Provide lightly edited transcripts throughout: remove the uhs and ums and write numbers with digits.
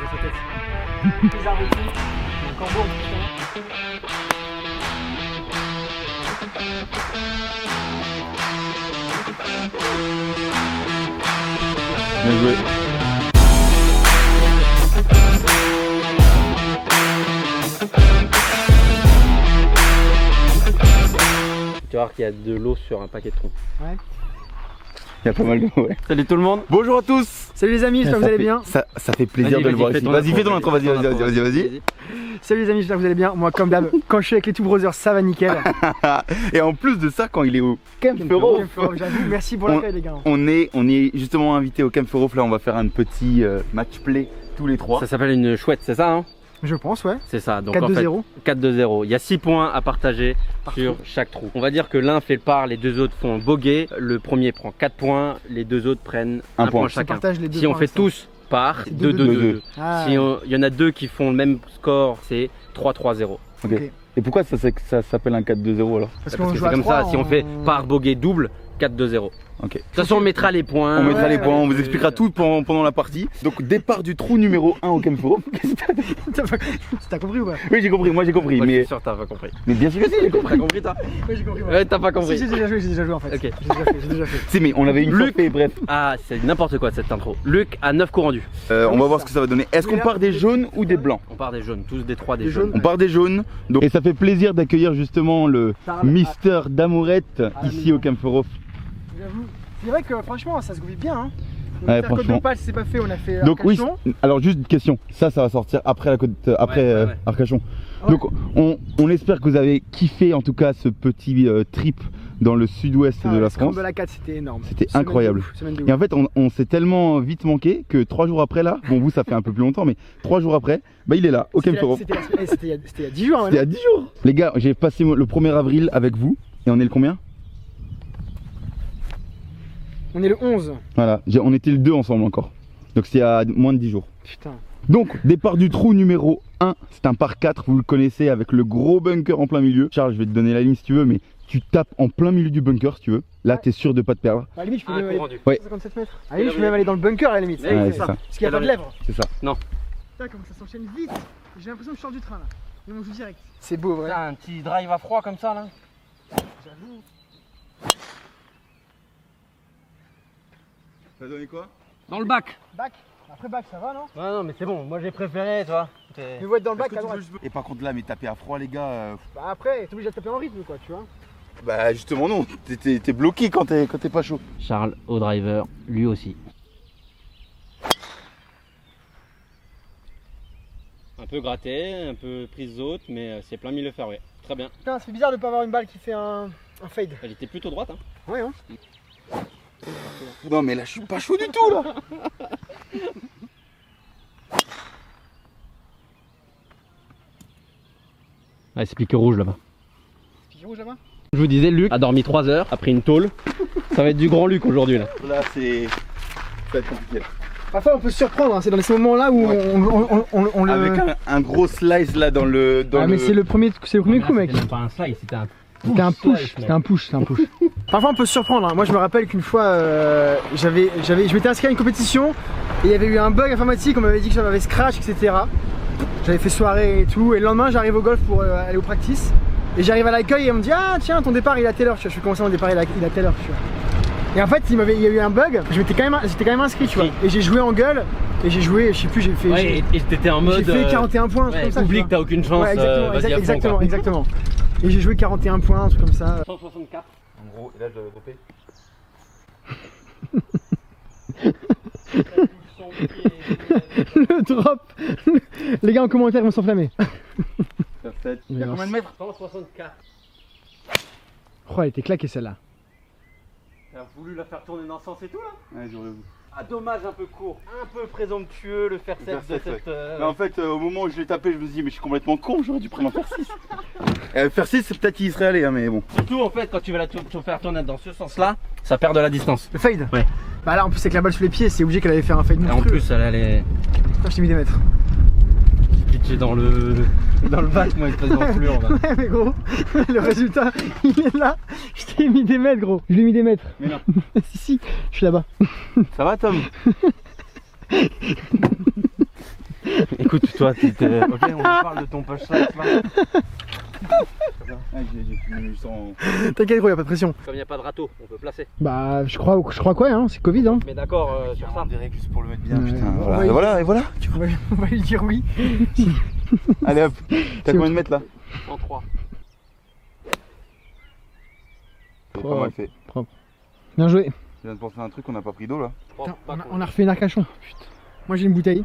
dans sa tête. Les arbres ici, le corbeau. Bien joué. Tu vas voir qu'il y a de l'eau sur un paquet de troncs. Ouais. Il y a pas mal de ouais. Salut tout le monde. Bonjour à tous. Salut les amis, j'espère que vous allez bien. Ça fait plaisir de le voir ici. Vas-y, fais ton intro, vas-y. Salut les amis, j'espère que vous allez bien. Moi, comme d'hab, quand je suis avec les Two Brothers, ça va nickel. Et en plus de ça, quand il est au Camp Ferrof, j'avoue, merci pour l'accueil les gars. on est justement invité au Camp Ferrof. Là, on va faire un petit match play tous les trois. Ça s'appelle une chouette, c'est ça hein? Je pense, ouais. C'est ça. Donc 4-2-0. 4-2-0. Il y a 6 points à partager sur chaque trou. On va dire que l'un fait le par, les deux autres font bogey. Le premier prend 4 points, les deux autres prennent un point chacun. Si on fait tous par, 2-2-2. Ah, Si il y en a deux qui font le même score, c'est 3-3-0. Ok. Et pourquoi ça s'appelle un 4-2-0 alors? Parce que c'est comme ça, si on fait par bogey double, 4-2-0. Ok. De toute façon, on mettra les points. On mettra les points, on vous expliquera tout pendant la partie. Donc, départ du trou numéro 1 au Camp Ferrof. T'as compris ou pas? Oui, j'ai compris, moi j'ai compris. Moi, mais... je suis sûr que t'as pas compris. mais bien sûr que si, j'ai compris. T'as compris toi? Oui, j'ai compris. Ouais, t'as pas compris. Si, j'ai déjà joué en fait. Ok. J'ai déjà fait. Si, mais on avait une Luc. fois fait, bref. Ah, c'est n'importe quoi cette intro. Luc a 9 coups rendus. On va voir ce que ça va donner. Est-ce qu'on part des jaunes ou des blancs? On part des jaunes, tous des 3 des Des jaunes. On part des jaunes. Donc... Et ça fait plaisir d'accueillir justement le Mister d'Amourette ici au Camp Ferrof. J'avoue. C'est vrai que franchement, ça se goupille bien. Hein. On Ouais, a fait franchement. Côte d'Opale, si c'est pas fait, on a fait Donc oui, Arcachon. alors juste une question, ça va sortir après la côte, après ouais. Arcachon. Ouais. Donc on espère que vous avez kiffé en tout cas ce petit trip dans le sud-ouest de la France. La 4, c'était énorme. C'était Semaine incroyable. de ouf, semaine de Et en ouf. fait on s'est tellement vite manqué que 3 jours après là, bon vous ça fait un peu plus longtemps mais 3 jours après, bah il est là au Camp Ferrof. C'était il y a 10 jours. C'était à 10 jours. Les gars, j'ai passé le 1er avril avec vous et on est le combien? On est le 11. Voilà, on était le 2 ensemble encore. Donc c'est à moins de 10 jours. Putain. Donc, départ du trou numéro 1, c'est un par 4, vous le connaissez avec le gros bunker en plein milieu. Charles, je vais te donner la ligne si tu veux, mais tu tapes en plein milieu du bunker si tu veux. Là, t'es sûr de pas te perdre. À la limite, je peux Un même coup aller. rendu. Ouais. 57 mètres. À la limite, je peux même aller dans le bunker à la limite. Ouais, Ouais, c'est ça. Parce qu'il n'y a pas de lèvres. C'est ça. Non. Putain, comme ça s'enchaîne vite. J'ai l'impression que je sors du train là. Mais on joue direct. C'est beau, vrai. Un petit drive à froid comme ça là. J'avoue. Ça a donné quoi? Dans le bac. Bac. Après bac, ça va, non? Non, mais c'est bon, moi j'ai préféré, toi. Mais vous être dans le bac à droite. Et par contre là, mais taper à froid les gars. Bah après, t'es obligé de taper en rythme, quoi, tu vois. Bah justement non, t'es bloqué quand t'es pas chaud. Charles au driver, lui aussi. Un peu gratté, un peu prise haute, mais c'est plein milieu fairway. Très bien. Putain, ça fait bizarre de pas avoir une balle qui fait un fade. Elle était plutôt droite, hein. Ouais, hein. Non mais là je suis pas chaud du tout là. Ouais, c'est piqué rouge là-bas. Piqué rouge là-bas. Je vous disais, Luc a dormi 3 heures, a pris une tôle. Ça va être du grand Luc aujourd'hui là. Là c'est... ça va être compliqué. Parfois on peut se surprendre, hein. C'est dans ces moments-là où on le... Avec un gros slice là dans le... mais c'est le premier coup mec. C'était pas un slide, c'était un C'était un push, c'était un push, c'était un push. Parfois on peut se surprendre, hein. Moi je me rappelle qu'une fois je m'étais inscrit à une compétition et il y avait eu un bug informatique, on m'avait dit que ça m'avait scratch, etc. J'avais fait soirée et tout, et le lendemain j'arrive au golf pour aller au practice. Et j'arrive à l'accueil et on me dit ah tiens ton départ il est à telle heure, je suis commencé mon départ il est à telle heure, tu vois. Et en fait il y a eu un bug, j'étais quand même inscrit tu vois. Et j'ai joué en gueule, et j'ai joué, je sais plus, j'ai fait... Ouais, et t'étais en mode... J'ai fait 41 points, un truc comme ça. Oublie que t'as aucune chance, ouais, vas-y à fond, exactement. Et j'ai joué 41 points, un truc comme ça. 164. En gros, là je l'avais dropé. Le drop. Les gars en commentaire vont s'enflammer. Il y a combien de mètres? 164. Oh elle était claquée celle-là. T'as voulu la faire tourner dans le sens et tout là? Ouais, j'aurais voulu. Ah dommage, un peu court, un peu présomptueux le faire 7 de cette... Mais en fait au moment où je l'ai tapé je me suis dit mais je suis complètement con, j'aurais dû prendre un fer 6. Fer 6 c'est peut-être qu'il y serait allé hein, mais bon. Surtout en fait quand tu vas te faire tourner dans ce sens là, ça perd de la distance. Le fade? Ouais. Bah là en plus avec la balle sous les pieds c'est obligé qu'elle allait faire un fade Et en monstrueux. plus elle allait... Putain je t'ai mis des mètres. Pitcher dans le bac moi espèce d'enflure là. Ouais mais gros, le résultat il est là. Je t'ai mis des mètres gros, je lui ai mis des mètres. Mais non. Si, je suis là-bas. Ça va Tom? Écoute, toi, ok, on parle de ton push slice là. J'ai fini sans. T'inquiète gros, y'a pas de pression. Comme il n'y a pas de râteau, on peut placer. Bah je crois quoi hein, c'est Covid hein. Mais d'accord sur ça. On dirait juste pour le mettre bien, Ouais. putain. On Voilà. va y- Et voilà, et voilà. On va lui dire oui. Allez hop. T'as combien de mètres là? En 3. C'est pas mal fait. Bien joué. Je viens de penser à un truc, on n'a pas pris d'eau là. Putain, on a refait une Arcachon. Putain. Moi j'ai une bouteille.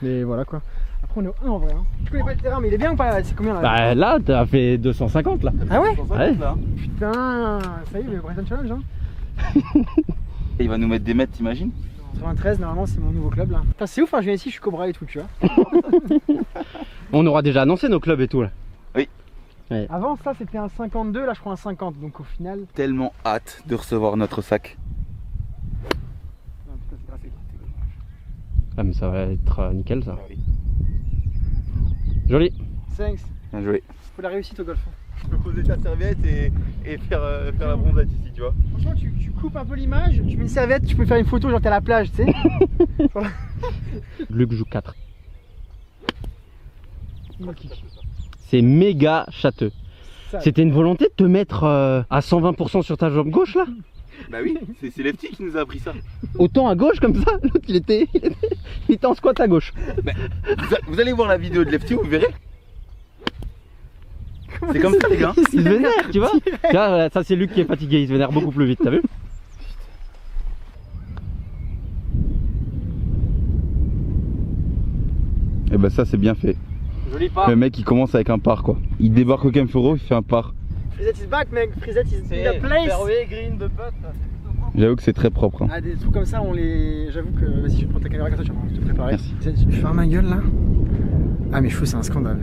Mais voilà quoi. Après on est au 1 en vrai hein. Je connais pas le terrain mais il est bien ou pas? C'est combien là? Bah là, t'as fait 250 là. Ah ouais? Ouais. Là. Putain, ça y est le Brighton Challenge hein. Et il va nous mettre des mètres, t'imagines? 93 normalement c'est mon nouveau club là. Putain c'est ouf hein, je viens ici, je suis Cobra et tout tu vois. On aura déjà annoncé nos clubs et tout là. Avant ça c'était un 52, là je prends un 50 donc au final. Tellement hâte de recevoir notre sac. Ah, putain, c'est grassé. Ah mais ça va être nickel ça. Joli. Thanks. Bien joué. Faut la réussite au golf. Tu peux poser ta serviette et faire la bronzette ici, tu vois. Franchement tu coupes un peu l'image, tu mets une serviette, tu peux faire une photo genre t'es à la plage tu sais. Luc joue 4. Moi, kick. C'est méga châteux. Ça, C'était une volonté de te mettre à 120% sur ta jambe gauche là? Bah oui, c'est Lefty qui nous a appris ça. Autant à gauche comme ça? L'autre il était en squat à gauche. Vous allez voir la vidéo de Lefty, vous verrez. C'est comme ça les gars. Il se vénère, tu vois? Tu vois, voilà, ça c'est Luc qui est fatigué, il se vénère beaucoup plus vite, t'as vu? Et bah ça c'est bien fait. Joli pas. Le mec il commence avec un par quoi. Il débarque au Camforo, il fait un par. Frisette is back mec, Frisette is in the place. green de putt. J'avoue que c'est très propre. Hein. Ah des trucs comme ça on les. J'avoue que. Vas-y je vais prendre ta caméra comme ça, tu vas te préparer. Merci. Je vais faire ma gueule là. Ah mes cheveux c'est un scandale.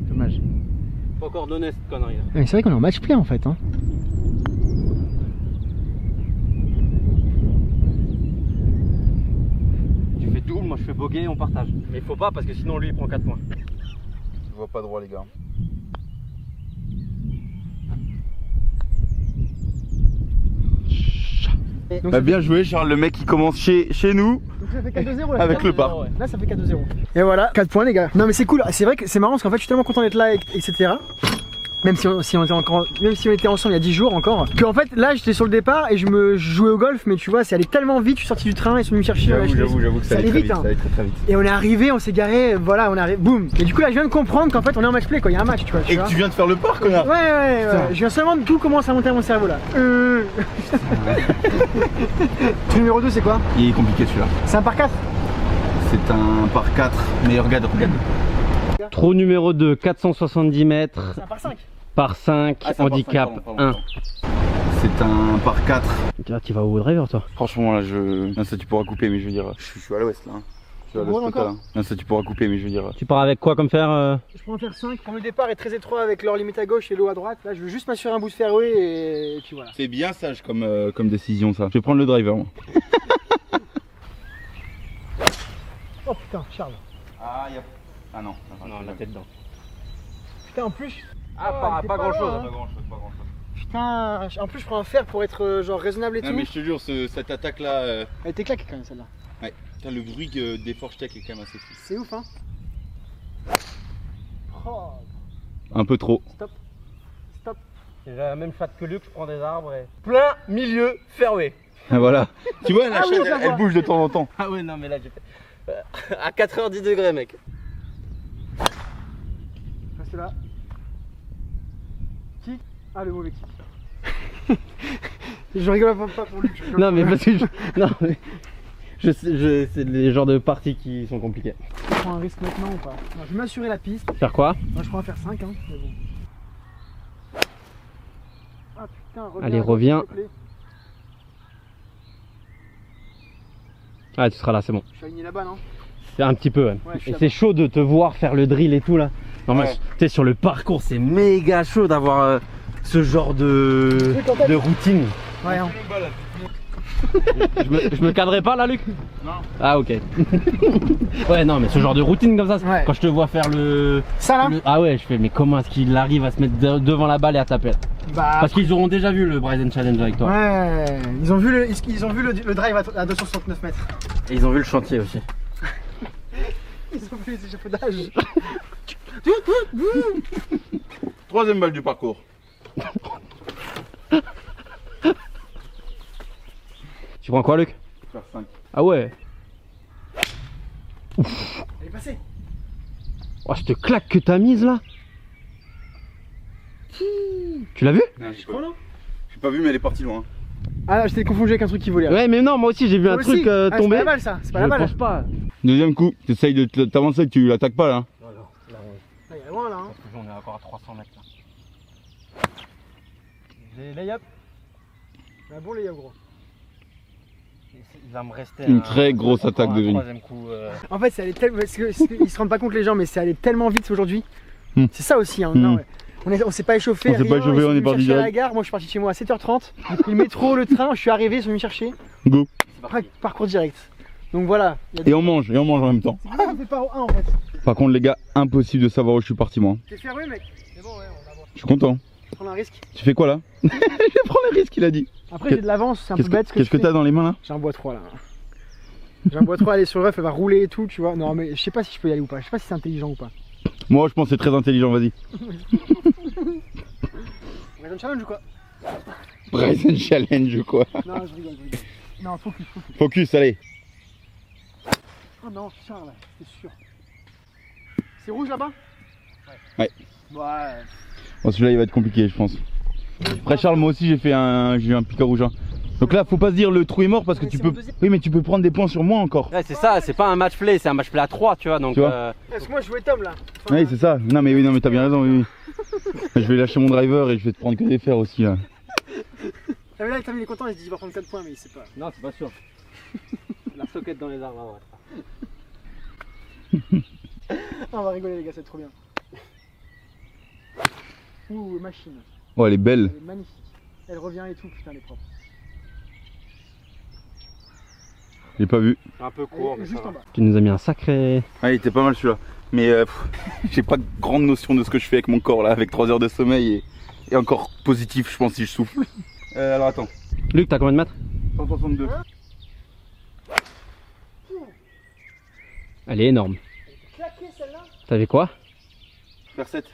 Dommage. Faut encore donner cette connerie là. Mais c'est vrai qu'on est en match play en fait hein. Tu fais double, moi je fais bogey, on partage. Mais il faut pas parce que sinon lui il prend 4 points. Je vois pas droit les gars. Donc, Bah bien joué Charles, le mec qui commence chez nous donc ça fait 4-2-0 là. avec le par. Ouais. Là ça fait 4-2-0. Et voilà, 4 points les gars. Non mais c'est cool, c'est vrai que c'est marrant parce qu'en fait je suis tellement content d'être là etc. Même si on était ensemble il y a 10 jours encore. Que en fait là j'étais sur le départ et je jouais au golf mais tu vois c'est allé tellement vite, je suis sorti du train, ils sont venus me chercher. J'avoue que ça allait vite, hein. ça allait très vite. Et on est arrivé, on s'est garé, voilà on est arrivé, boum. Et du coup là je viens de comprendre qu'en fait on est en match play quoi, il y a un match tu vois. Et que tu viens de faire le par connard. Ouais. Je viens seulement de tout commence à monter à mon cerveau là. Ton numéro 2 c'est quoi? Il est compliqué celui-là. C'est un par 4. C'est un par 4, mais regarde. Trou numéro 2, 470 mètres C'est un par 5. par 5, Ah, c'est un par handicap 5, pardon. 1. C'est un par 4. Tu vas au driver toi? Franchement là non ça tu pourras couper mais je veux dire je suis à l'ouest là. Hein. Je suis à l'ouest Bon, total. encore Hein. Non ça tu pourras couper mais je veux dire. Tu pars avec quoi comme fer Je peux en faire 5. Comme le départ est très étroit avec leur limite à gauche et l'eau à droite, là je veux juste m'assurer un bout de fairway et puis voilà. C'est bien sage comme décision ça. Je vais prendre le driver moi. Oh putain, Charles. Ah non. Non, la tête dedans. Putain en plus. Ah, t'es pas grand chose. loin, hein. pas grand chose. Putain, en plus je prends un fer pour être genre raisonnable et Non tout. mais je te jure cette attaque là. Elle était claquée quand même celle-là. Ouais. Putain, le bruit des Forge Tech est quand même assez fou. C'est ouf hein. Oh, Un peu trop. stop. J'ai la même chatte que Luc, je prends des arbres et. Plein milieu fairway. Voilà. Tu vois la Ah oui, chaîne je la elle vois. bouge de temps en temps. Ah ouais, non, mais là j'ai fait. À 4h10 degrés, mec. Reste là. Kick. Ah le mauvais kick. Je rigole pas pour lui. je rigole Non, pour mais lui. parce que non, mais c'est les genres de parties qui sont compliquées. Je prends un risque maintenant ou pas? Non, je vais m'assurer la piste. Faire quoi? Moi je prends un fer 5 hein. Mais bon. Ah putain, reviens. Allez, reviens. s'il te plaît. Ah, tu seras là, c'est bon. Je suis aligné là-bas non? C'est un petit peu, ouais. Ouais, je suis Et là-bas. c'est chaud de te voir faire le drill et tout là. Normal, Ouais. tu sais, sur le parcours, c'est méga chaud d'avoir ce genre de routine. Ouais hein. Je me cadrerai pas là, Luc? Non. Ah, ok. Ouais, non, mais ce genre de routine comme ça, Ouais. quand je te vois faire Ça là? ah ouais, je fais, mais comment est-ce qu'il arrive à se mettre devant la balle et à taper? Bah, Parce qu'ils auront déjà vu le Bryson Challenge avec toi. ouais, ils ont vu le drive à 269 mètres. Et ils ont vu le chantier aussi. Ils ont vu les échafaudages. Troisième balle du parcours. Tu prends quoi, Luc? Faire 5. Ah ouais. Elle est passée. Oh, je te claque que t'as mise là. Tu l'as vu? J'ai pas vu mais elle est partie loin. Ah, je t'ai confondu avec un truc qui volait. Ouais, mais non, moi aussi j'ai vu un Toi truc aussi. Ah, tomber. C'est pas la balle ça, c'est pas Je la balle. pense pas. Deuxième coup, t'essayes de t'avancer, tu l'attaques pas là. Non, non, là, Ah, il est loin là. Hein. on est encore à 300 mètres là. J'ai layup. Un bon layup gros. Il va me rester Une très grosse attaque de Vini. troisième coup. En fait, ça allait tellement. Ils se rendent pas compte les gens, mais c'est allé tellement vite aujourd'hui. C'est ça aussi. Hein. Hmm. Non, ouais. On s'est pas échauffé. On s'est pas rien, échauffé, ils sont on est venus me parti chercher à la direct. gare. Moi, je suis parti de chez moi à 7h30. J'ai pris le métro, le train. Je suis arrivé, ils sont venus me chercher. Go. Parcours direct. Donc voilà. Et on mange en même temps. Ah, on fait pas au 1 en fait. Par contre les gars, impossible de savoir où je suis parti moi. T'es fermé, mec. Mais bon, ouais, on avance. Je suis content. Prendre un risque. Tu fais quoi là? Je prends le risque il a dit. Après, j'ai de l'avance, c'est un peu bête. Qu'est-ce que t'as dans les mains là? J'ai un bois 3 là. J'ai un bois 3, elle est sur le ref, elle va rouler et tout, tu vois. Non, mais je sais pas si je peux y aller ou pas. Je sais pas si c'est intelligent ou pas. Moi je pense que c'est très intelligent, vas-y. Bryson Challenge ou quoi? Bryson Challenge quoi. Non, je rigole. Non, focus. Focus, allez. Oh non, Charles, c'est sûr. C'est rouge là-bas? Ouais. Ouais. Bon, celui-là il va être compliqué je pense. Après Charles, moi aussi j'ai eu un pic rouge. Hein. Donc là faut pas se dire le trou est mort parce que Mais tu c'est peux. mon deuxième. Oui mais tu peux prendre des points sur moi encore. Ouais, c'est ça, c'est pas un match play, c'est un match play à 3, tu vois. Donc, Tu vois. Parce que moi je jouais Tom là. Enfin, Oui c'est ça. Non mais oui, non mais t'as bien raison, oui. Je vais lâcher mon driver et je vais te prendre que des fers aussi là. Ah, mais là, il est content, il se dit il va prendre 4 points, mais il sait pas. Non, c'est pas sûr. La soquette dans les arbres, Ah, on va rigoler, les gars, c'est trop bien. Ouh, machine. Oh elle est belle. Elle est magnifique. Elle revient et tout, putain, elle est propre. J'ai pas vu. Un peu Elle court, est mais juste ça en va. bas. Tu nous as mis un sacré. Ah il était pas mal celui-là. Mais j'ai pas de grande notion de ce que je fais avec mon corps là, avec 3 heures de sommeil et encore positif je pense si je souffle. Alors attends. Luc, t'as combien de mètres? 162. Elle est énorme. Claqué celle-là. T'avais quoi? Faire 7.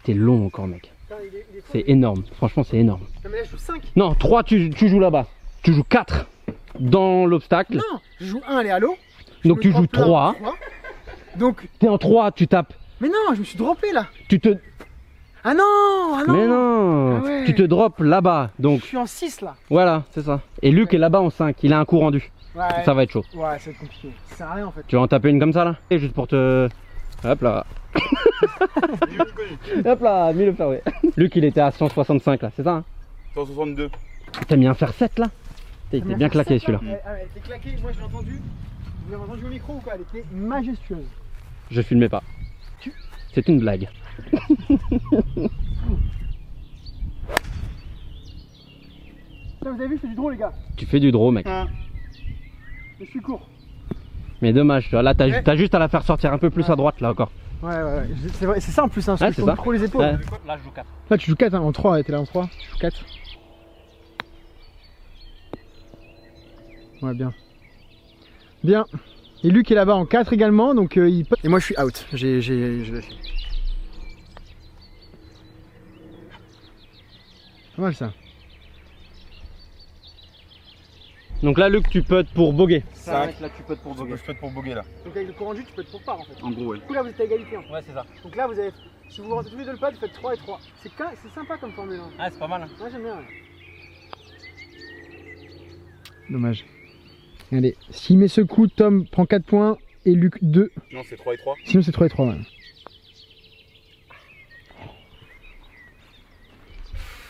T'es long encore, mec. Putain, il est C'est énorme. Franchement, c'est énorme. Non, mais là, je joue 5. Non, 3, tu joues là-bas. Tu joues 4 dans l'obstacle. Non, je joue 1, elle est à l'eau. Donc tu joues 3. Donc, T'es en 3, tu tapes. mais non, je me suis droppé là. Tu te. Ah non, ah non. Mais non, Ah ouais. tu te drops là-bas. Je Donc suis en 6 là. voilà, c'est ça. Et Luc est là-bas en 5. Il a un coup rendu. Ouais. Ça va être chaud. Ouais, ça va être compliqué. Ça sert à rien en fait. Tu vas en taper une comme ça là? Et juste pour te. Hop là. Hop là, mis le fer, ouais. Luc il était à 165 là, c'est ça hein? 162. T'as mis un fer 7 là? Il était bien claqué celui-là. Elle était claquée, moi je l'ai entendu. Vous l'avez entendu au micro ou quoi? Elle était majestueuse. Je filmais pas. C'est une blague. Putain, vous avez vu, je fais du drôle les gars. Tu fais du draw mec. Je suis court. Mais dommage, tu vois, là Ouais. t'as juste à la faire sortir un peu plus à droite là encore. Ouais. C'est vrai, c'est ça en plus, hein, Ouais, parce c'est que je ça. tourne trop les épaules. Ouais. Là je joue 4. Là tu joues 4 hein, en 3, ouais, t'es là en 3, tu joues 4. Ouais, bien. Bien. Et Luc est là-bas en 4 également, donc il peut... Et moi je suis out, j'ai lâché. Pas mal ça. Donc là Luc tu peux pour boguer. 5. Là tu peux pour boguer. Je peux pour boguer là. Donc avec le courant de jus, tu peux être pour part en fait. En gros ouais. Du coup là vous êtes à égalité. Hein. Ouais c'est ça. Donc là vous avez... Si vous rentrez tous les deux le pad, vous faites 3 et 3. C'est sympa comme formule. Hein. Ah c'est pas mal hein. Ouais, j'aime bien. Ouais. Dommage. Allez, s'il met ce coup, Tom prend 4 points et Luc 2. Non c'est 3 et 3. Sinon c'est 3 et 3. Ouais.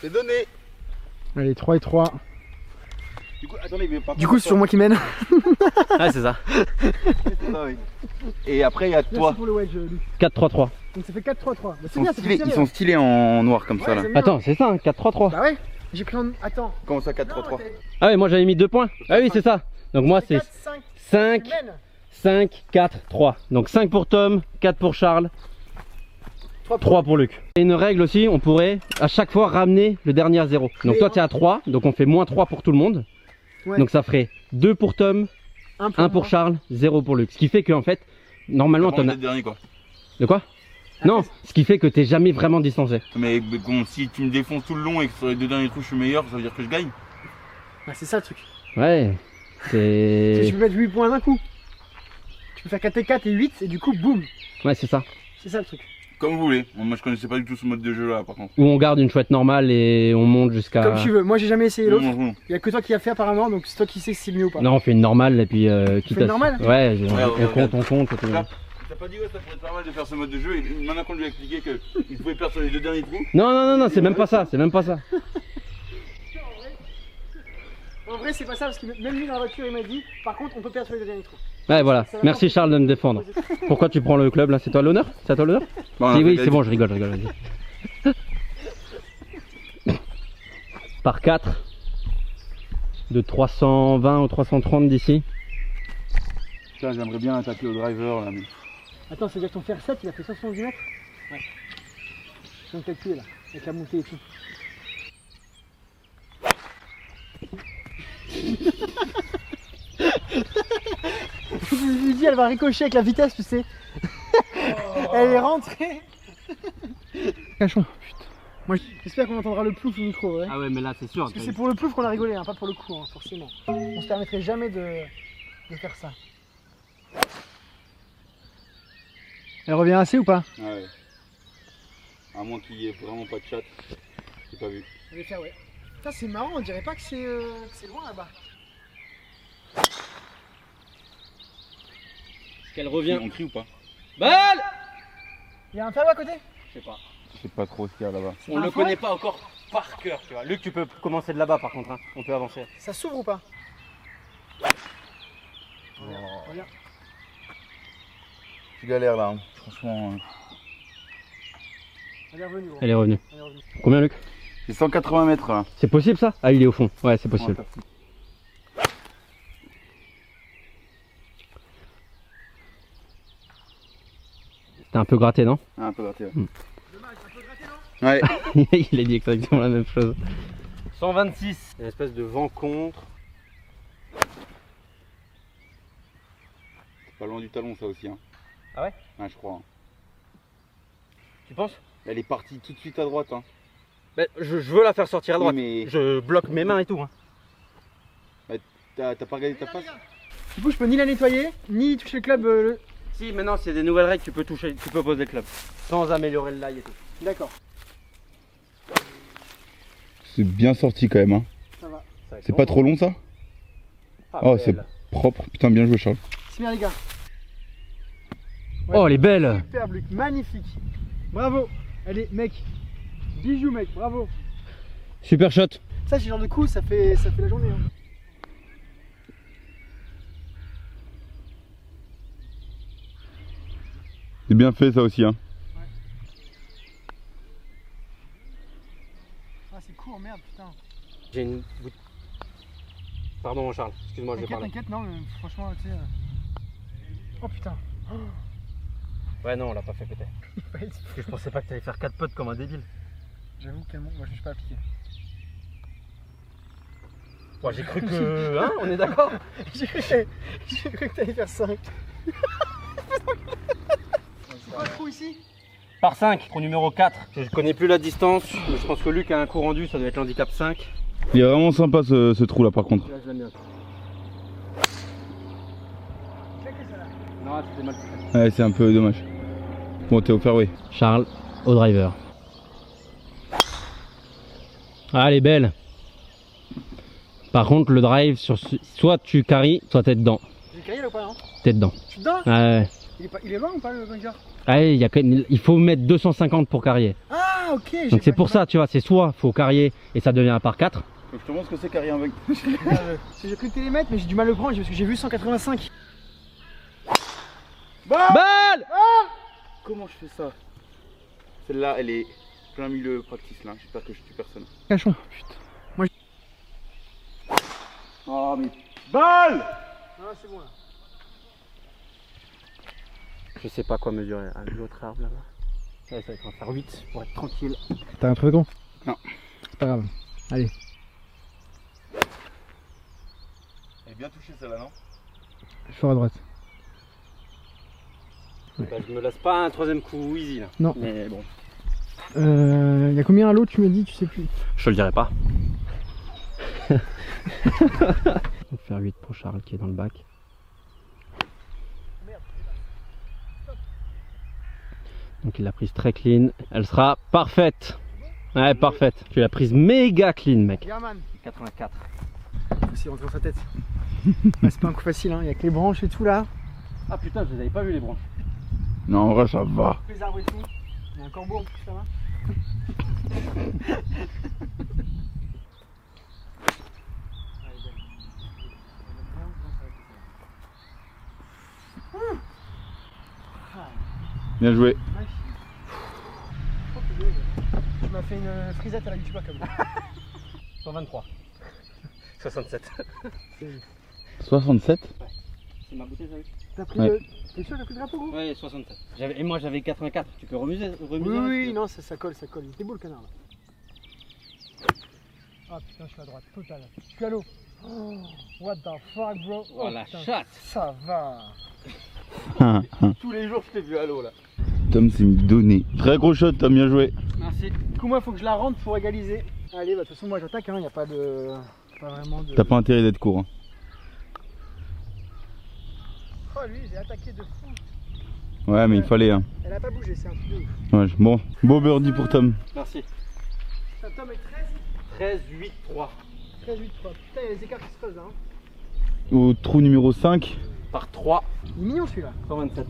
C'est donné. Allez, 3 et 3. Du coup, attendez, mais par Du coup, c'est sur moi qui mène. Ouais c'est ça. ça, oui. Et après il y a toi. Merci pour le wedge, Luc. 4-3-3. Donc ça fait 4-3-3. Bah, c'est bien, c'est Ils sont stylés en noir comme ça là. j'aime bien. Attends, c'est ça, hein, 4-3-3. Bah ouais, j'ai pris en... Attends. Comment ça 4-3-3? Non, Ah ouais, moi j'avais mis 2 points. Ah oui, c'est ça. Donc moi c'est 4, 5. 5, Tu mènes. 5, 4, 3. Donc 5 pour Tom, 4 pour Charles. 3 pour Luc. Et une règle aussi, on pourrait à chaque fois ramener le dernier à 0. Donc Mais toi tu es à 3, donc on fait moins 3 pour tout le monde. Ouais. Donc ça ferait 2 pour Tom, 1 pour moi. Charles, 0 pour Luc. Ce qui fait qu'en fait, normalement t'en as... dernier quoi. De quoi? Non, ce qui fait que t'es jamais vraiment distancé. Mais bon, si tu me défonces tout le long et que sur les 2 derniers trous je suis meilleur, ça veut dire que je gagne. Bah, c'est ça le truc. Ouais, c'est... Tu peux mettre 8 points d'un coup. Tu peux faire 4 et 4 et 8 et du coup boum. Ouais, c'est ça. C'est ça le truc. Comme vous voulez. Moi je connaissais pas du tout ce mode de jeu là par contre. Où on garde une chouette normale et on monte jusqu'à... Comme tu veux. Moi j'ai jamais essayé l'autre. Non. Il y a que toi qui as fait apparemment, donc c'est toi qui sais si c'est mieux ou pas. Non, on fait une normale et puis... quitte fais une à- normale Ouais, Ouais, on compte. Et tout. Là, t'as pas dit ouais ça pourrait être pas mal de faire ce mode de jeu et maintenant qu'on lui a expliqué qu'il pouvait perdre sur les 2 derniers trous. Non, c'est même pas ça, c'est même pas ça. En vrai c'est pas ça parce que même lui dans la voiture il m'a dit par contre on peut perdre sur les deux derniers trous. Ouais, voilà. Merci Charles de me défendre. Pourquoi tu prends le club là? C'est toi l'honneur? C'est à toi l'honneur? Oui, c'est bon, je rigole, vas-y. Par 4 de 320 ou 330 d'ici. Putain, j'aimerais bien attaquer au driver là mais. Attends, c'est-à-dire que ton fer 7 il a fait 70 mètres? Ouais. Je viens de calculer là, avec la montée et tout. Je lui dis elle va ricocher avec la vitesse tu sais. Elle est rentrée. Cachon, putain. Moi j'espère qu'on entendra le plouf au micro, ouais. Ah ouais, mais là c'est sûr. Parce que c'est pour le plouf qu'on a rigolé, hein, pas pour le coup, hein, forcément. On se permettrait jamais de faire ça. Elle revient assez ou pas? Ouais. À moins qu'il y ait vraiment pas de chat. J'ai pas vu. Je vais faire, ouais. Putain, c'est marrant, on dirait pas que c'est loin là-bas. Est-ce qu'elle revient? On crie ou pas? Balle! Il y a un fairway à côté? Je sais pas. Je sais pas trop ce qu'il y a là-bas. On le connaît pas encore par cœur, tu vois. Luc, tu peux commencer de là-bas par contre, hein. On peut avancer. Ça s'ouvre ou pas? Regarde. Tu galères là, hein. Franchement. Elle est revenue, gros. Elle est revenue. Elle est revenue. Combien, Luc? C'est 180 mètres là. C'est possible ça? Ah, il est au fond. Ouais, c'est possible. T'es un peu gratté, non? Ah, un peu gratté. Ouais. Dommage, un peu gratté, non? Ouais. Il a dit exactement la même chose. 126. Une espèce de vent contre. C'est pas loin du talon ça aussi. Hein. Ah ouais? Ouais, je crois. Hein. Tu penses? Elle est partie tout de suite à droite. Hein. Ben, je veux la faire sortir à droite. Oui, mais Je bloque mes mains et tout. Hein. t'as pas regardé ta face? Du coup, je peux ni la nettoyer, ni toucher le club. Si, maintenant c'est des nouvelles règles, tu peux poser le club. Sans améliorer le lie et tout. D'accord, C'est bien sorti quand même. Hein. ça va. C'est pas trop long ça? Oh, c'est propre. Putain, bien joué Charles. C'est bien, les gars. Oh, elle est belle. Superbe, Luc, magnifique. Bravo. Allez, mec. Bijou, mec, bravo. Super shot. Ça, c'est le genre de coup, ça fait la journée. Hein. C'est bien fait ça aussi. Hein. Ah, c'est court, merde, putain. J'ai une goutte. Pardon, Charles. Excuse-moi, je vais parler. T'inquiète, non, mais franchement, tu sais. Oh putain. Ouais, non, on l'a pas fait péter. Parce que je pensais pas que t'allais faire 4 potes comme un débile. J'avoue que moi, je me suis pas appliqué. Ouais, j'ai cru que. Hein, on est d'accord? J'ai cru que t'allais faire 5. C'est quoi le trou ici? Par 5, trou numéro 4. Je connais plus la distance, mais je pense que Luc a un coup rendu, ça doit être l'handicap 5. Il est vraiment sympa ce trou là par contre. Là, je l'aime bien. Non, c'était mal. Ouais, c'est un peu dommage. Bon, t'es au fairway. Charles, au driver. Ah, elle est belle. Par contre, le drive, soit tu carries, soit t'es dedans. J'ai carré là ou pas, non? T'es dedans. Je suis dedans là? Ah ouais. Il est loin ou pas le bunker? Ah ouais, il faut mettre 250 pour carrier. Ah, ok. Donc c'est pour ça, tu vois, c'est soit faut carrier et ça devient un par 4. Je te montre ce que c'est carré un bug. J'ai cru que t'allais mettre, mais j'ai du mal à le prendre parce que j'ai vu 185. Balle! Comment je fais ça? Celle-là, elle est plein milieu practice là. J'espère que je tue personne. Cachon, putain. Oh mais balle! Ah, c'est bon là. Je sais pas quoi mesurer à l'autre arbre là-bas. Ouais, ça va en faire 8 pour être tranquille. T'as un truc con? Non. C'est pas grave. Allez. Elle est bien touchée celle-là, non? Fort à droite. Bah, je me laisse pas un troisième coup easy là. Non. Mais bon. Il y a combien à l'eau, tu me dis? Tu sais plus. Je te le dirai pas. On va faire 8 pour Charles qui est dans le bac. Donc il l'a prise très clean. Elle sera parfaite. Ouais, parfaite. Tu l'as prise méga clean, mec. German. 84. Faut aussi rentrer dans sa tête. C'est pas un coup facile, hein. Il y a que les branches et tout là. Ah putain, je les avais pas vu les branches. Non, en vrai, ça va. Les arbres et tout. Il y a un corbeau en plus là-bas. Bien joué. Tu m'as fait une frisette à la YouTuber comme ça. 123. 67. 67. C'est ma bouteille, j'avais. T'as pris Ouais. le. T'es sûr que t'as pris le drapeau gros? Ouais, 67. Et moi j'avais 84. Tu peux remiser, Oui, non, ça colle, ça colle. Il était beau le canard là. Ah putain, je suis à droite, total. Je suis à l'eau. Oh, what the fuck, bro? Oh la putain, chatte. Ça va. Tous les jours je t'ai vu à l'eau là. Tom s'est mis donné. Très gros shot, Tom, bien joué. Merci. Du coup, moi, il faut que je la rentre pour égaliser. Allez, bah de toute façon, moi j'attaque, hein. Il n'y a pas de. Pas vraiment de. T'as pas intérêt d'être court. Hein. Oh, lui, j'ai attaqué de fou. Ouais, mais il fallait. Hein. Elle a pas bougé, c'est un truc de ouf. Ouais, bon, beau birdie pour Tom. Merci. Ça tombe avec 13 13, 8, 3. 13, 8, 3. Putain, il y a les écarts qui se creusent là. Hein. Au trou numéro 5, Par 3. Il est mignon celui-là. 127.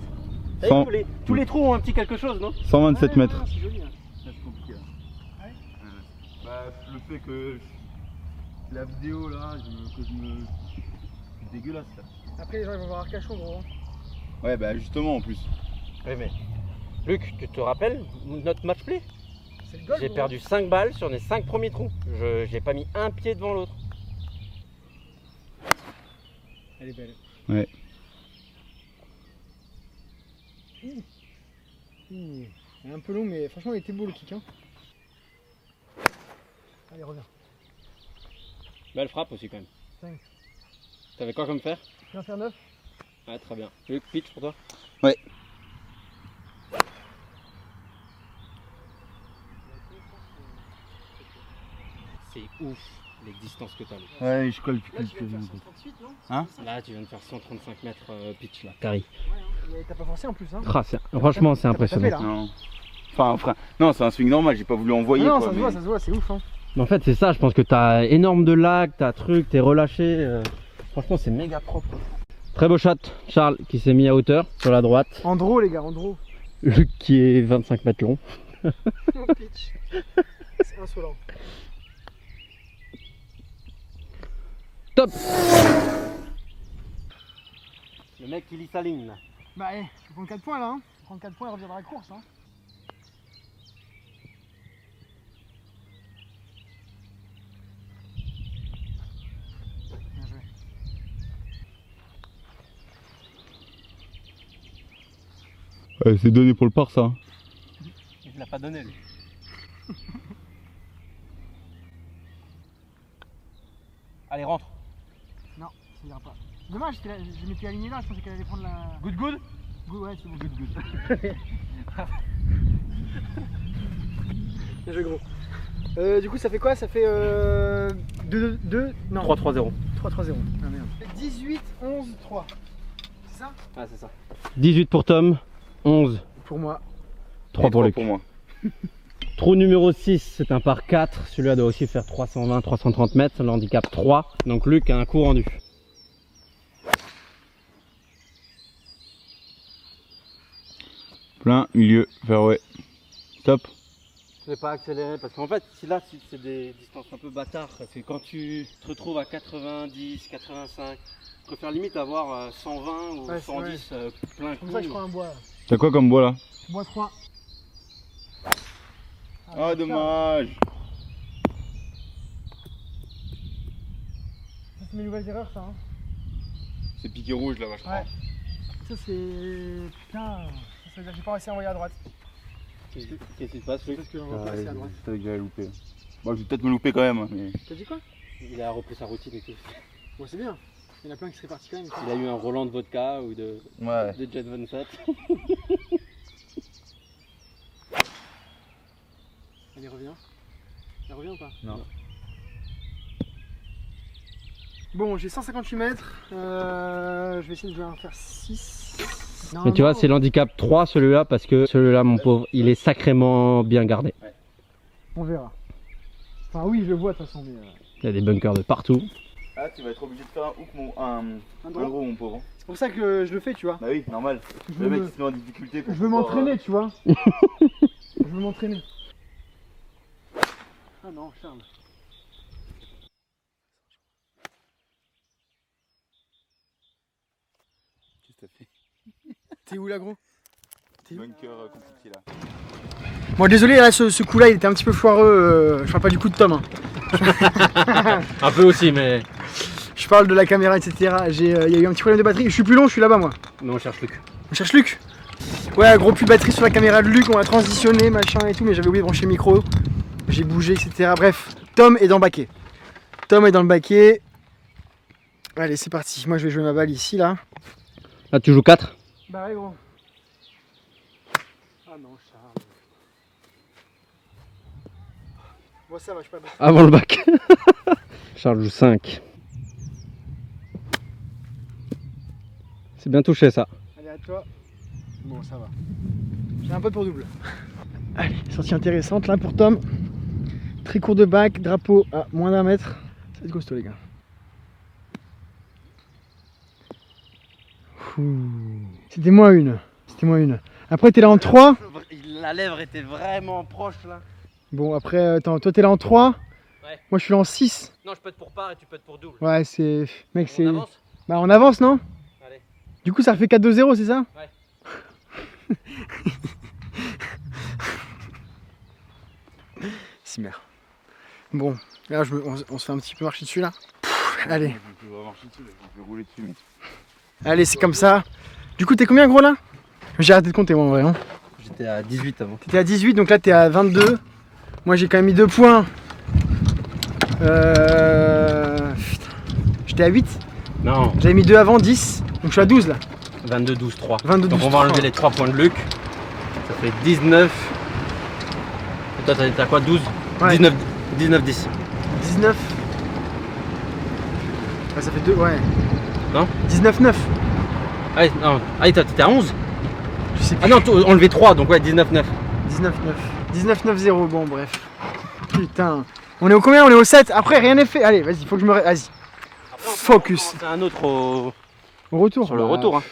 100. Tous les trous ont un petit quelque chose, non? 127 mètres. Ouais, c'est joli. Hein. C'est compliqué là. Ouais. Bah, le fait que la vidéo là, que je me. C'est dégueulasse là. Après, les gens ils vont voir Arcachon, gros. Hein. Ouais, bah justement en plus. Oui, mais. Luc, tu te rappelles notre match play? C'est le golf. J'ai gros. perdu 5 balles sur les 5 premiers trous. J'ai pas mis un pied devant l'autre. Elle est belle. Ouais. Il est un peu long, mais franchement, il était beau le kick. Hein. Allez, reviens. Belle frappe aussi quand même. 5. T'avais quoi comme faire? Tu viens faire 9? Ouais, très bien. Luc, pitch pour toi? Ouais. C'est ouf les distances que t'as. Luc. Ouais, je colle plus Là, tu viens de faire 138, non? Hein? Là, tu viens de faire 135 mètres pitch là. Carré. Ouais, hein. Et t'as pas forcé en plus. Hein. Franchement, c'est T'as pas tapé, impressionnant. là. Non. Enfin, non, c'est un swing normal, j'ai pas voulu envoyer. Non, quoi, ça se mais- voit, ça se voit, c'est ouf. Hein. Mais en fait, c'est ça. Je pense que t'as énorme de lag, t'as truc, t'es relâché. Franchement, c'est méga propre. Très beau shot, Charles qui s'est mis à hauteur sur la droite. Andro, les gars, Andro. Luc qui est 25 mètres long. Pitch. C'est insolent. Top. Le mec qui lit sa ligne là. Bah, je vais prendre 4 points là. Hein. Je vais prendre 4 points et revenir dans la course. Hein. Bien joué. Ouais, c'est donné pour le par ça. Il l'a pas donné lui. Allez, rentre. Non, ça ira pas. C'est dommage, je m'étais aligné là, je pensais qu'elle allait prendre la. Good, good. Good, ouais, c'est bon. Good. Bien joué, gros. Du coup, ça fait quoi? Ça fait 2, non. 3-3-0. 3-3-0. Ah merde. 18, 11, 3. C'est ça? Ah, c'est ça. 18 pour Tom, 11, Pour moi. 3 pour Luc. Pour moi. Trou numéro 6, c'est un par 4. Celui-là doit aussi faire 320-330 mètres. Le handicap 3. Donc Luc a un coup rendu. Plein, milieu, fairway. Top. Je vais pas accélérer parce qu'en fait, si là, c'est des distances un peu bâtards. Parce que quand tu te retrouves à 90, 85, je préfère limite avoir 120 ou Ouais, c'est 110 plein C'est pour ça que je coup. prends un bois là. T'as quoi comme bois là? Bois 3. Ah, dommage. Ça, c'est mes nouvelles erreurs, ça. Hein. C'est piqué rouge là-bas, je crois. Ouais. Ça, c'est. Putain. Ça veut dire que j'ai pas réussi à envoyer à droite. Qu'est-ce qui se passe, Luc? Parce qu'on va passer à droite. Je savais que j'allais louper. Bon, je vais peut-être me louper quand même. Hein, mais... T'as dit quoi? Il a repris sa routine et tout. Bon, c'est bien. Il y en a plein qui seraient partis quand même. Il a eu un Roland de vodka ou de Jet 27. Allez, reviens. Elle revient ou pas? Non. Bon, j'ai 158 mètres. Je vais essayer de en faire 6. Non, Mais tu vois, non. c'est l'handicap 3 celui-là parce que celui-là, mon pauvre, il est sacrément bien gardé. On verra. Enfin, oui, je le vois de toute façon. Mais, Il y a des bunkers de partout. Ah, tu vas être obligé de faire un hook, un droit. gros, mon pauvre. c'est pour ça que je le fais, tu vois. Bah oui, normal. Je Le mec veux, qui se met en difficulté pour je veux pouvoir, m'entraîner, tu vois. Je veux m'entraîner. Ah non, Charles. Qu'est-ce que t'as fait? T'es où là, gros? Bunker compliqué là. Bon, désolé, là, ce coup-là, il était un petit peu foireux. Je parle pas du coup de Tom. Hein. Un peu aussi, mais. Je parle de la caméra, etc. Il y a eu un petit problème de batterie. Je suis plus long, je suis là-bas, moi. Mais on cherche Luc. On cherche Luc. Ouais, gros plus de batterie sur la caméra de Luc. On va transitionner, machin et tout. Mais j'avais oublié de brancher le micro. J'ai bougé, etc. Bref, Tom est dans le baquet. Tom est dans le baquet. Allez, c'est parti. Moi, je vais jouer ma balle ici, là. Là, tu joues 4? Bah ouais, gros. Ah non, Charles. Bon, ça va, je suis pas bas. Avant le bac. Charles joue 5. C'est bien touché ça. Allez, à toi. Bon, ça va. J'ai un pote pour double. Allez, sortie intéressante là pour Tom. Très court de bac, drapeau à moins d'1 mètre. Ça va être costaud, les gars. C'était moins une. C'était moins une. Après, t'es là en 3. La lèvre était vraiment proche là. Bon, après, attends, toi, t'es là en 3. Ouais. Moi, je suis là en 6. Non, je peux être pour part et tu peux être pour double. Ouais, c'est. Mec, c'est. On avance? Bah, on avance, non? Allez. Du coup, ça refait 4-2-0, c'est ça? Ouais. Si merde. Bon, là, on se fait un petit peu marcher dessus là. Allez. Je vais marcher dessus, je vais rouler dessus. Mais... Allez, c'est comme ça. Du coup, t'es combien, gros là? J'ai arrêté de compter, moi, en vrai. Hein. J'étais à 18 avant. T'étais à 18, donc là, t'es à 22. Moi, j'ai quand même mis 2 points. Putain. J'étais à 8. Non, J'avais mis 2 avant, 10. Donc, je suis à 12 là. 22, 12, 3. 22, Donc 12, on va enlever 3. les 3 points de Luc. Ça fait 19. Et toi, t'as quoi? 12? Ouais. 19, 19, 10. 19. Ouais, ça fait 2, ouais. Non? 19-9. Ah, non. Ah, t'étais à 11? Je sais plus. Ah non, enlever 3, donc ouais, 19, 9. 19-9. 19-9-0, bon, bref. Putain. On est au combien? On est au 7. Après, rien n'est fait. Allez, vas-y, faut que je me. Vas-y. Focus. C'est un autre au... Au retour. sur le retour. Hein.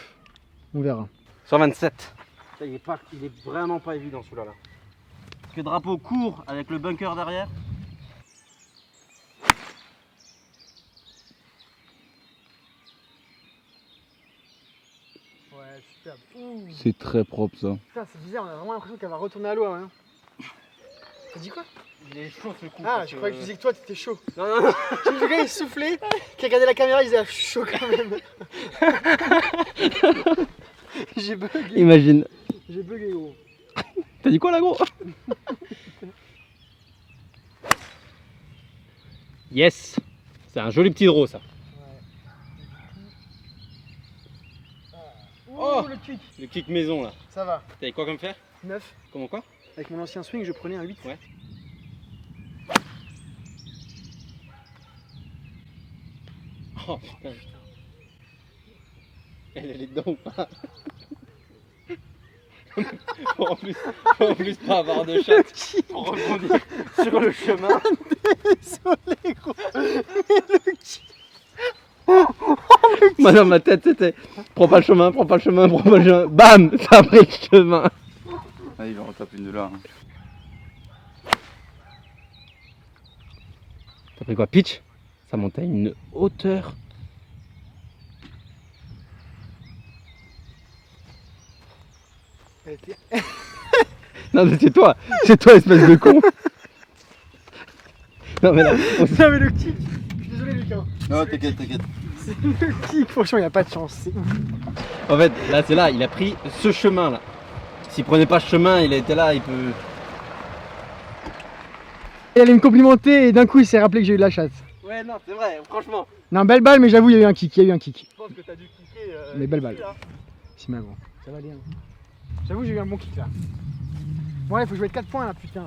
On verra. Sur 27. Il est vraiment pas évident celui-là. Là. Parce que drapeau court avec le bunker derrière. Ouais, superbe. Ouh. C'est très propre ça. Putain, c'est bizarre, on a vraiment l'impression qu'elle va retourner à l'eau. Hein. T'as dit quoi? Il est chaud ce coup. Ah, je croyais que tu disais que toi t'étais chaud. Non, non, non. J'ai vu le gars il soufflait, qui regardait la caméra, il disait ah, je suis chaud quand même. J'ai bugué. Imagine. J'ai bugué gros. T'as dit quoi là gros? Yes. C'est un joli petit draw ça. Oh, le kick. Le kick maison là. Ça va. T'avais quoi comme fer? 9. Comment quoi? Avec mon ancien swing, je prenais un 8. Ouais. Oh putain. Elle est dedans ou pas? Pour en plus pas avoir de chatte pour rebondir sur le chemin. Désolé gros. Moi dans ma tête c'était prends pas le chemin, prends pas le chemin, prends pas le chemin. Bam, ça a pris le chemin. Ah, il va en retaper une de là. Hein. T'as pris quoi? Pitch? Ça monte à une hauteur. Elle était- Non mais c'est toi espèce de con. Non mais là, Non mais le kick. Je suis désolé Lucas. Non, t'inquiète, t'inquiète. C'est le kick, franchement il n'y a pas de chance. C'est ouf. en fait là c'est là, il a pris ce chemin là. S'il prenait pas ce chemin, il était là, il peut... Il allait me complimenter et d'un coup il s'est rappelé que j'ai eu de la chatte. Ouais, non, c'est vrai, franchement. Non, belle balle, mais j'avoue, il y a eu un kick. Il y a eu un kick. Je pense que t'as dû kicker. Mais belle balle. là. Si, ma gros. Ça va aller. Hein. J'avoue, j'ai eu un bon kick là. Bon, il faut jouer 4 points là, putain.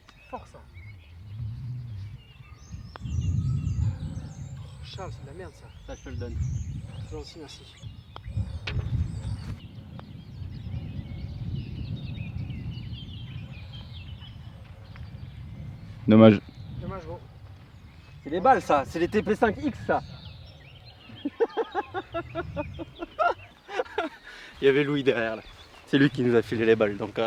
C'est fort ça. Oh, Charles, c'est de la merde ça. Ça, je te le donne. C'est gentil, merci. Dommage. Dommage, gros. C'est les balles, ça. C'est les TP5X, ça. Il y avait Louis derrière, là. C'est lui qui nous a filé les balles, donc...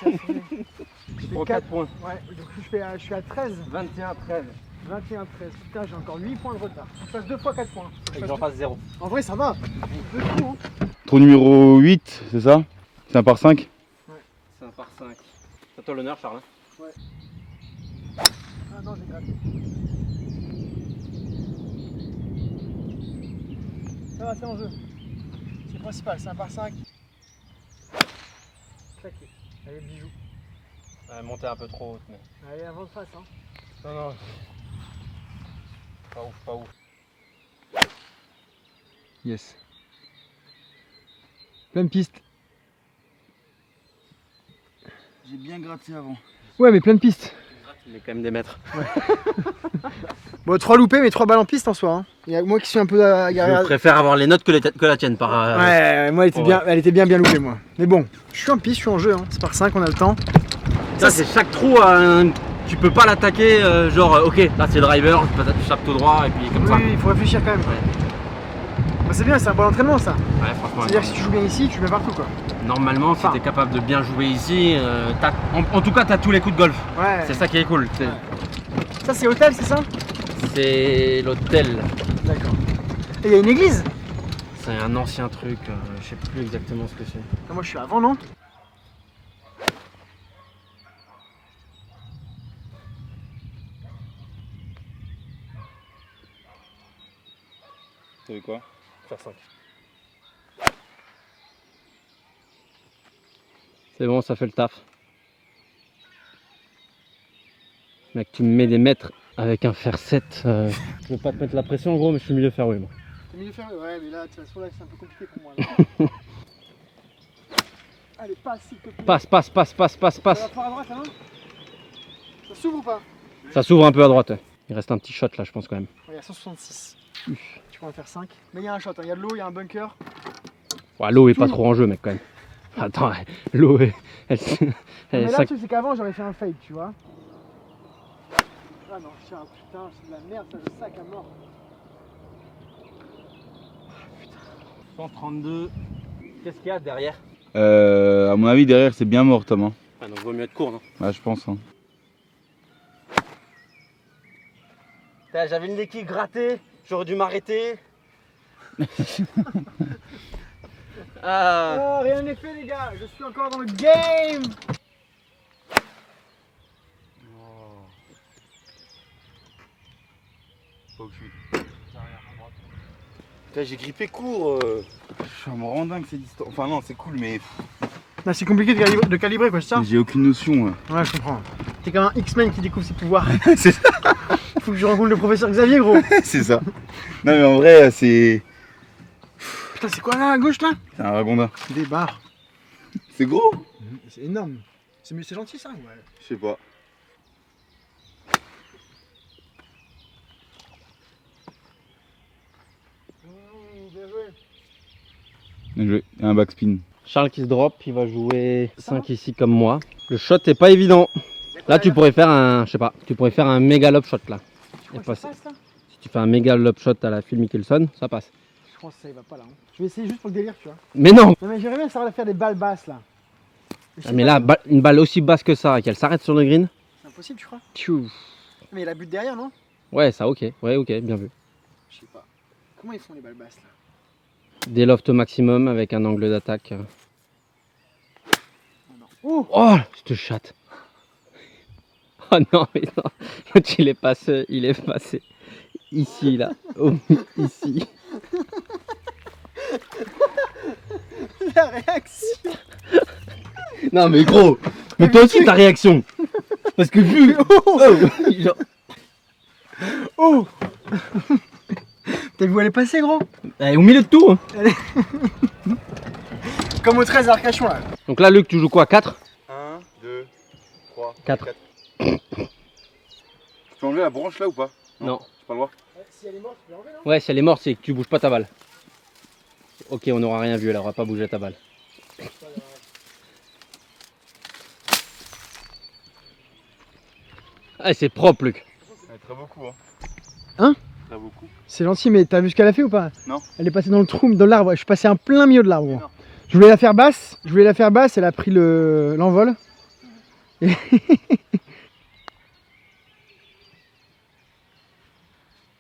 Je prends 4 points. Ouais, donc je suis à 13. 21-13. 21-13. Putain, j'ai encore 8 points de retard. Je passe 2 fois 4 points. Et que j'en fasse 0. En vrai, ça va. Deux coups, hein. Trou numéro 8, c'est ça? C'est un par 5? C'est un par 5. C'est à toi l'honneur, Charles. Ouais. Ah non, j'ai gratté. Ça va, c'est en jeu. C'est le principal, c'est un par 5. Claqué. Allez, le bijou. Monter un peu trop haute, mais... Allez, avant de face, hein. Non, non. Pas ouf, pas ouf. Yes. Pleine piste. J'ai bien gratté avant. Ouais, mais pleine piste. Il est quand même des mètres. Bon, 3 loupés, mais 3 balles en piste en soi. Hein. Il y a moi qui suis un peu Je préfère avoir les notes que la tienne par... Ouais, moi elle était bien loupée moi. Mais bon, je suis en piste, je suis en jeu, hein. C'est par 5, on a le temps. Ça c'est chaque trou, tu peux pas l'attaquer genre ok, là c'est le driver, tu tapes tout droit et puis comme ça. Oui, il faut réfléchir quand même. Ouais. Bah, c'est bien, c'est un bon entraînement ça. Ouais, franchement. C'est-à-dire que si tu joues bien ici, tu mets partout quoi. Normalement, si tu es capable de bien jouer ici, en tout cas tu as tous les coups de golf. Ouais. C'est ça qui est cool. Ouais. Ça c'est hôtel, c'est ça? C'est l'hôtel. D'accord. Et il y a une église? C'est un ancien truc, je sais plus exactement ce que c'est. Ah, moi je suis avant Nantes. T'as vu quoi? Faire 5. C'est bon, ça fait le taf. Mec, tu me mets des mètres avec un fer 7. Je veux pas te mettre la pression en gros, mais je suis milieu fairway moi. C'est milieu fermé, ouais, mais là, de toute façon, là, c'est un peu compliqué pour moi. Là. Allez, passe s'il te plaît. Passe. Ça va fort à droite, là, non? Ça s'ouvre ou pas? Ça s'ouvre un peu à droite. Ouais. Il reste un petit shot là, je pense quand même. Ouais, il y a 166. Tu peux en faire 5. Mais il y a un shot, hein. Il y a de l'eau, il y a un bunker. Ouais, l'eau est pas trop en jeu, mec, quand même. Attends, l'eau est. Elle Mais là, ça- le truc, c'est qu'avant, j'aurais fait un fade, tu vois. Ah non, tiens, putain, c'est de la merde, ça, le sac à mort. 132. Qu'est-ce qu'il y a derrière? À mon avis, derrière, c'est bien mort, Tom. Hein. Ah, donc vaut mieux être court, non? Ouais, je pense. Hein. J'avais une équipe grattée, j'aurais dû m'arrêter. Oh, rien n'est fait, les gars, je suis encore dans le game. J'ai grippé court. Je me rends dingue ces distances. Enfin, non, c'est cool, mais Là, c'est compliqué de calibrer, quoi, c'est ça? j'ai aucune notion. Ouais, je comprends. T'es comme un X-Men qui découvre ses pouvoirs. C'est ça. Faut que je rencontre le professeur Xavier, gros. C'est ça. Non, mais en vrai, c'est. Putain, c'est quoi là, à gauche, là? C'est un ragondin. Des barres. C'est gros? C'est énorme. C'est gentil, ça? Ouais. Je sais pas. Bien joué. Bien joué. Et un backspin. Charles qui se drop, il va jouer 5 ici comme moi. Le shot est pas évident. Là tu pourrais faire un, je sais pas, tu pourrais faire un méga lob shot là. Tu crois Et que passer. ça passe, là? Si tu fais un méga lob shot à la Phil Mickelson, ça passe. Je pense que ça y va pas, là. Hein. Je vais essayer juste pour le délire, tu vois. Mais non. Non, mais j'aimerais bien savoir faire des balles basses, là. Je Ah, sais mais pas, là, une balle aussi basse que ça, qu'elle s'arrête sur le green. c'est impossible, tu crois? Tchou. Mais il a but derrière, non? Ouais, ça ok. Ouais, ok, bien vu. Je sais pas. Comment ils font les balles basses, là? Des lofts au maximum avec un angle d'attaque. Oh! Oh, cette chatte. Oh non, mais non. L'autre, il est passé ici, là. Oh, ici. La réaction. Non mais gros, mais toi aussi ta réaction. Parce que vu. Genre, Oh. T'as vu où elle est passée, gros? elle est au milieu de tout. Hein. Comme au 13 à Arcachon là. Donc là Luc, tu joues quoi? 4? 1, 2, 3, 4. Tu peux enlever la branche là ou pas? Non. J'ai pas le droit. Si elle est morte, tu peux l'enlever, non? Ouais, si elle est morte, c'est que tu bouges pas ta balle. Ok, on n'aura rien vu, elle aura pas bougé ta balle. Ah, c'est propre, Luc. Très beaucoup, hein. Hein? Très beaucoup. C'est gentil, mais t'as vu ce qu'elle a fait ou pas? Non. Elle est passée dans le trou de l'arbre. Je suis passé en plein milieu de l'arbre. Mais gros. non. Je voulais la faire basse. Elle a pris l'envol. Et-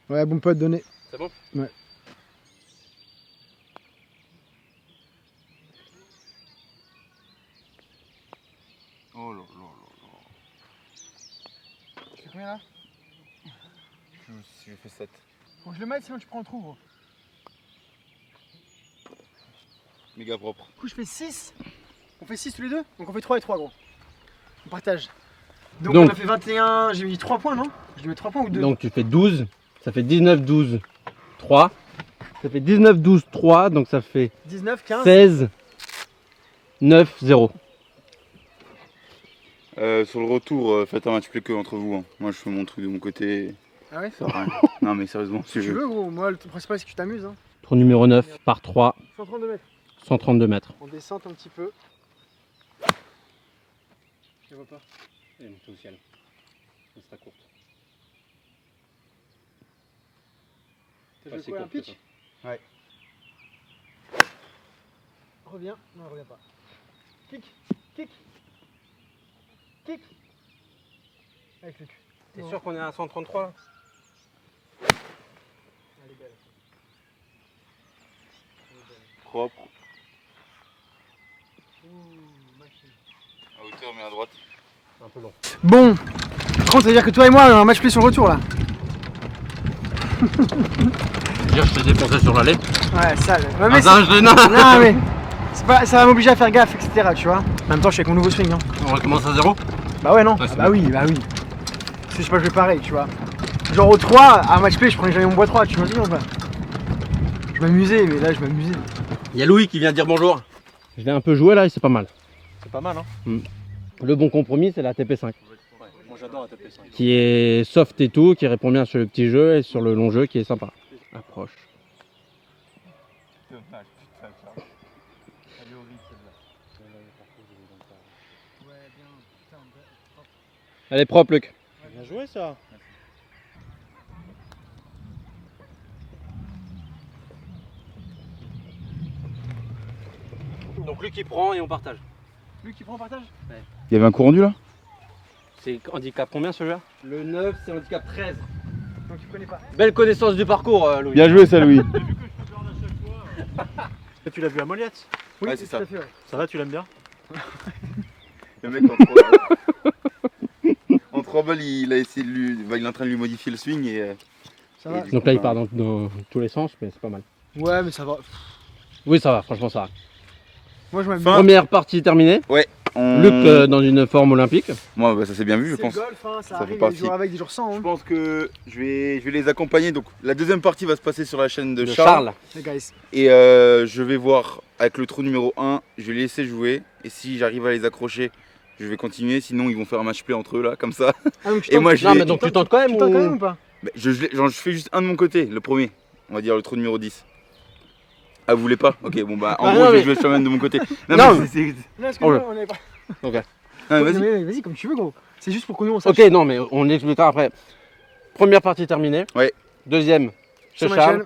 Ouais, bon pote, donné. C'est bon? Ouais. Oh là là là là. Tu fais combien là? J'ai fait 7. Faut que je le mette, sinon tu prends le trou, gros. Méga propre. Du coup, je fais 6. On fait 6 tous les deux? Donc on fait 3 et 3, gros. On partage. Donc on a fait 21. J'ai mis 3 points, non? Je lui mets 3 points ou 2? Donc tu fais 12, ça fait 19, 12, 3. Ça fait 19, 12, 3, donc ça fait 19, 15. 16, 9, 0. Sur le retour, faites un match play que entre vous. Hein. Moi je fais mon truc de mon côté. Ah ouais? Ça sert à rien. Non mais sérieusement, si Si je tu veux. veux, gros. Moi, le principal, c'est que tu t'amuses. Hein. Trou numéro 9 par 3, 132 mètres. 132 mètres. On descend un petit peu. Je vois pas. Elle est montée au ciel. Elle sera courte. T'as joué quoi, un pitch? Ouais. Reviens. Non, reviens pas. Kick. Kick. Kick. Avec le cul. T'es sûr qu'on est à 133 là? Elle est belle. Propre. Ouh, machine. À hauteur mais à droite. Un peu long. Bon. Par contre, ça veut dire que toi et moi, on a un match play sur le retour là. Dire je t'ai défoncé sur l'allée. Ouais, sale. Ouais, mais Ah, je non. non, mais c'est pas, ça va m'obliger à faire gaffe, etc. Tu vois. En même temps, je suis avec mon nouveau swing. Hein. On recommence à 0. Bah ouais, non. Ouais, c'est bah oui, bah oui. Parce que je sais pas, je vais pareil, tu vois. Genre au 3, à un match play, je prenais jamais mon bois 3, tu vois ou pas? Je m'amusais, mais là, je m'amusais. Il y a Louis qui vient dire bonjour. Je l'ai un peu joué là et c'est pas mal. C'est pas mal, hein? Le bon compromis, c'est la TP5. Ouais, moi j'adore la TP5. Qui est soft et tout, qui répond bien sur le petit jeu et sur le long jeu qui est sympa. Approche. Dommage, putain, ça. Elle est horrible celle-là. Elle est propre, Luc. Bien joué ça. Donc Luc il prend et on partage. Lui qui prend partage? Il y avait un coup rendu là? C'est handicap combien ce jeu? Le 9, c'est handicap 13. Donc tu connais pas. Belle connaissance du parcours, Louis. Bien joué ça Louis. Tu l'as vu à Moliette? Oui, Ouais, c'est ça. tout à fait, ouais. Ça va, tu l'aimes bien? Le mec en 3 balles il a essayé de lui. Bah, il est en train de lui modifier le swing et. Ça va. du Donc coup, là il bah, part dans tous les sens, mais c'est pas mal. Ouais, mais ça va. Oui, ça va, franchement ça va. Moi, je m'amuse. Fin. Première partie terminée. on- Luc dans une forme olympique. Moi bah, ça s'est bien vu je C'est pense. le golf, hein, ça Ça fait arrive, il y a partie. des jours avec, des jours sans. Je Hein. pense que je vais les accompagner. Donc la deuxième partie va se passer sur la chaîne de De Charles. Les guys. Et je vais voir avec le trou numéro 1, je vais les laisser jouer. Et si j'arrive à les accrocher, je vais continuer. Sinon ils vont faire un match play entre eux là, comme ça. Ah, donc tu Et tentes- moi, je Non vais- mais donc tu tentes quand même Tu tentes quand ou... même ou pas? Bah, je fais juste un de mon côté, le premier. On va dire le trou numéro 10. Ah vous voulez pas? Ok bon bah en Ah, gros non, je vais mais- jouer quand même de mon côté. Non, mais c'est- Non, parce que Oh, nous, on est pas. Non, mais vas-y. Mais vas-y, comme tu veux, gros. C'est juste pour que nous on sache. Ok, non mais on expliquera après. Première partie terminée. Ouais. Deuxième, chez Sur ma Charles.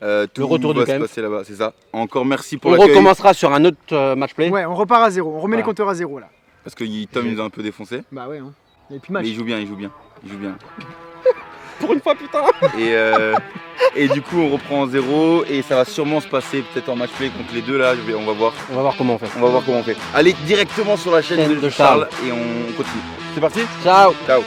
Tout Le retour va du se KM. passer là-bas, c'est ça. Encore merci pour On l'accueil. recommencera sur un autre match play. Ouais, on repart à 0. On remet les Voilà. compteurs à 0 là. Parce que Tom il nous a un peu défoncé. Bah ouais, hein. Et puis match. Mais il joue bien, il joue bien. Il joue bien. Pour une fois, putain. Et du coup on reprend en 0 et ça va sûrement se passer peut-être en match play contre les deux là. On va voir. On va voir comment on fait. On va voir comment on fait. Allez directement sur la chaîne de Charles et on continue. C'est parti? Ciao. Ciao.